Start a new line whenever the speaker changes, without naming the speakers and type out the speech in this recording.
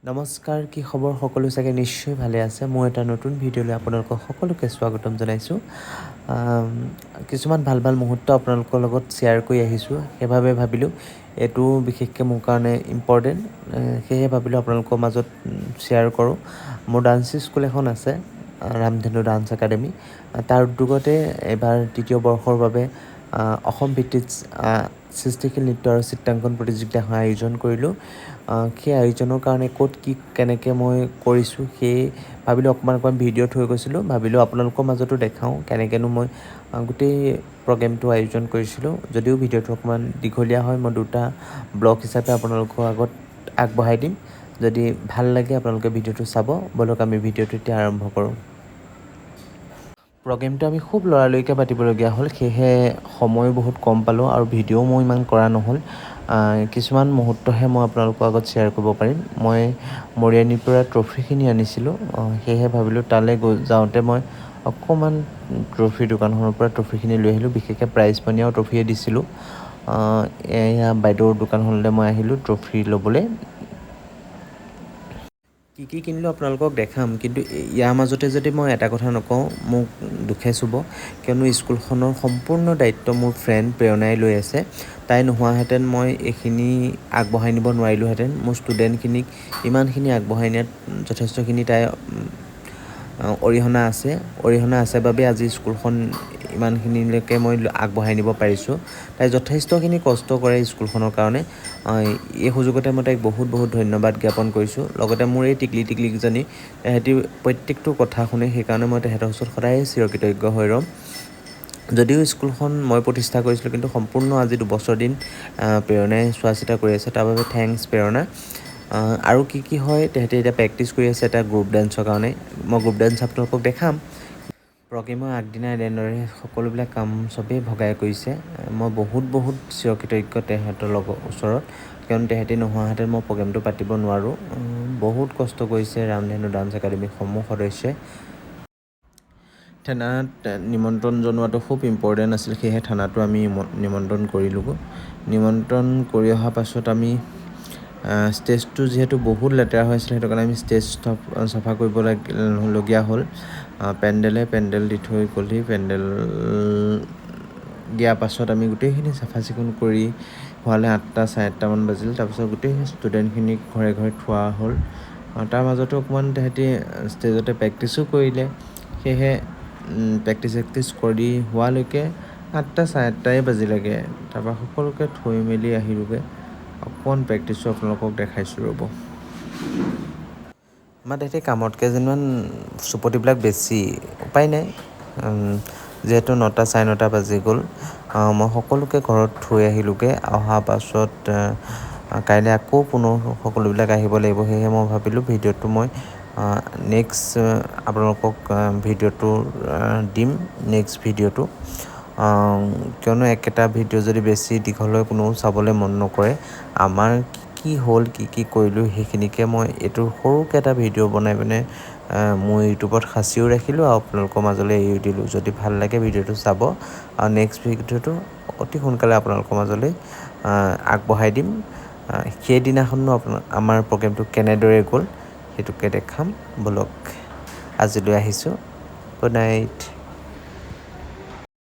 নমস্কাৰ, কি খবৰ? সকলো চাগে নিশ্চয় ভালে আছে। মোৰ এটা নতুন ভিডিঅ'লৈ আপোনালোকক সকলোকে স্বাগতম জনাইছোঁ। কিছুমান ভাল ভাল মুহূৰ্ত আপোনালোকৰ লগত শ্বেয়াৰ কৰি আহিছোঁ, সেইবাবে ভাবিলোঁ এইটো বিশেষকৈ মোৰ কাৰণে ইম্পৰ্টেণ্ট, সেয়েহে ভাবিলোঁ আপোনালোকৰ মাজত শ্বেয়াৰ কৰোঁ। মোৰ ডান্স স্কুল এখন আছে, ৰামধেনু ডান্স একাডেমি। তাৰ উদ্যোগতে এইবাৰ তৃতীয় বৰ্ষৰ বাবে অসম ভিত্তিক সৃষ্টিশীল নৃত্য আৰু চিত্ৰাংকন প্ৰতিযোগিতা আয়োজন কৰিলোঁ। সেই আয়োজনৰ কাৰণে ক'ত কি কেনেকৈ মই কৰিছোঁ সেই ভাবিলোঁ অকণমান ভিডিঅ' থৈ গৈছিলোঁ, ভাবিলোঁ আপোনালোকৰ মাজতো দেখাওঁ কেনেকৈনো মই গোটেই প্ৰগ্ৰেমটো আয়োজন কৰিছিলোঁ। যদিও ভিডিঅ'টো অকণমান দীঘলীয়া হয়, মই দুটা ব্লগ হিচাপে আপোনালোকৰ আগত আগবঢ়াই দিম। যদি ভাল লাগে আপোনালোকে ভিডিঅ'টো চাব। ব'লক আমি ভিডিঅ'টো এতিয়া আৰম্ভ কৰোঁ। প্ৰগ্ৰেমটো আমি খুব লৰালৰিকৈ পাতিবলগীয়া হ'ল, সেয়েহে সময়ো বহুত কম পালোঁ আৰু ভিডিঅ'ও মই ইমান কৰা নহ'ল। কিছুমান মুহূৰ্তহে মই আপোনালোকৰ আগত শ্বেয়াৰ কৰিব পাৰিম। মই মৰিয়নিৰ পৰা ট্ৰফিখিনি আনিছিলোঁ, সেয়েহে ভাবিলোঁ তালৈ যাওঁতে মই অকণমান ট্ৰফিৰ দোকানখনৰ পৰা ট্ৰফিখিনি লৈ আহিলোঁ। বিশেষকৈ প্ৰাইজ মানি আৰু ট্ৰফিয়ে দিছিলোঁ। এয়া বাইদেউৰ দোকানখনলৈ মই আহিলোঁ ট্ৰফি ল'বলৈ। কি কিনিলোঁ আপোনালোকক দেখাম, কিন্তু ইয়াৰ মাজতে যদি মই এটা কথা নকওঁ মোক দুখে চুব, কিয়নো স্কুলখনৰ সম্পূৰ্ণ দায়িত্ব মোৰ ফ্ৰেণ্ড প্ৰেৰণাই লৈ আছে। তাই নোহোৱাহেঁতেন মই এইখিনি আগবঢ়াই নিব নোৱাৰিলোঁহেঁতেন। মোৰ ষ্টুডেণ্টখিনিক ইমানখিনি আগবঢ়াই নিয়াত যথেষ্টখিনি তাই অৰিহণা আছে বাবে আজি স্কুলখন ইমানখিনিলৈকে মই আগবঢ়াই নিব পাৰিছোঁ। তাই যথেষ্টখিনি কষ্ট কৰে স্কুলখনৰ কাৰণে। এই সুযোগতে মই তাইক বহুত বহুত ধন্যবাদ জ্ঞাপন কৰিছোঁ। লগতে মোৰ এই টিকলিকেইজনী, তেহেঁতি প্ৰত্যেকটো কথা শুনে, সেইকাৰণে মই তেহেঁতৰ ওচৰত সদায় চিৰকৃতজ্ঞ হৈ ৰ'ম। যদিও স্কুলখন মই প্ৰতিষ্ঠা কৰিছিলোঁ, কিন্তু সম্পূৰ্ণ আজি 2 বছৰ দিন প্ৰেৰণাই চোৱা চিতা কৰি আছে, তাৰ বাবে থেংকছ প্ৰেৰণা। আৰু কি হয়, তেহেঁতি এতিয়া প্ৰেক্টিছ কৰি আছে এটা গ্ৰুপ ডান্সৰ কাৰণে। মই গ্ৰুপ ডান্স আপোনালোকক দেখাম। প্ৰগ্ৰেমৰ আগদিনা এনেদৰে সকলোবিলাক কাম চবেই ভগাই কৰিছে। মই বহুত চিৰকৃতজ্ঞ তেহেঁতৰ ওচৰত, কিয়নো তেহেঁতি নোহোৱাহেঁতেন মই প্ৰগ্ৰেমটো পাতিব নোৱাৰোঁ। বহুত কষ্ট কৰিছে ৰামধেনু ডান্স একাডেমীৰ সমূহ সদস্যই। থানাত নিমন্ত্ৰণ জনোৱাটো খুব ইম্পৰ্টেণ্ট আছিল, সেয়েহে থানাটো আমি নিমন্ত্ৰণ কৰিলোঁ। নিমন্ত্ৰণ কৰি অহাৰ পাছত আমি ষ্টেজটো যিহেতু বহুত লেতেৰা হৈ আছিলে, সেইটো কাৰণে আমি ষ্টেজ চাফা কৰিবলগীয়া হ'ল। পেণ্ডেল দি থৈ গ'লহি। পেণ্ডেল দিয়াৰ পাছত আমি গোটেইখিনি চাফা চিকুণ কৰি হোৱালে 8টা চাৰে 8টামান বাজিল। তাৰপিছত গোটেই ষ্টুডেণ্টখিনিক ঘৰে ঘৰে থোৱা হ'ল। তাৰ মাজতো অকণমান তেহেঁতি ষ্টেজতে প্ৰেক্টিছো কৰিলে, সেয়েহে প্ৰেক্টিচ কৰি হোৱালৈকে 8টা চাৰে 8টাই বাজিলেগৈ। তাৰপৰা সকলোকে থৈ মেলি আহিলোঁগৈ। অকণমান প্ৰেক্টিছো আপোনালোকক দেখাইছোঁ ৰ'ব। আমাৰ তেহেঁতি কামতকৈ যেনিবা চুপতিবিলাক বেছি, উপায় নাই। যিহেতু 9টা চাৰে 9টা বাজি গ'ল, মই সকলোকে ঘৰত থৈ আহিলোঁগৈ। অহাৰ পাছত কাইলৈ আকৌ পুনৰ সকলোবিলাক আহিব লাগিব, সেয়েহে মই ভাবিলোঁ ভিডিঅ'টো মই নেক্সট আপোনালোকক ভিডিঅ'টো দিম। নেক্সট ভিডিঅ'টো কিয়নো একেটা ভিডিঅ' যদি বেছি দীঘল হয় কোনেও চাবলৈ মন নকৰে। আমাৰ কি হ'ল, কি কৰিলোঁ, সেইখিনিকে মই এইটো সৰুকৈ এটা ভিডিঅ' বনাই পিনে মোৰ ইউটিউবত সাঁচিও ৰাখিলোঁ আৰু আপোনালোকৰ মাজলৈ এৰি দিলোঁ। যদি ভাল লাগে ভিডিঅ'টো চাব, আৰু নেক্সট ভিডিঅ'টো অতি সোনকালে আপোনালোকৰ মাজলৈ আগবঢ়াই দিম। সেইদিনাখনো আমাৰ প্ৰগ্ৰেমটো কেনেদৰে গ'ল সেইটোকে দেখাম। ব'লক আজিলৈ আহিছোঁ। Good night.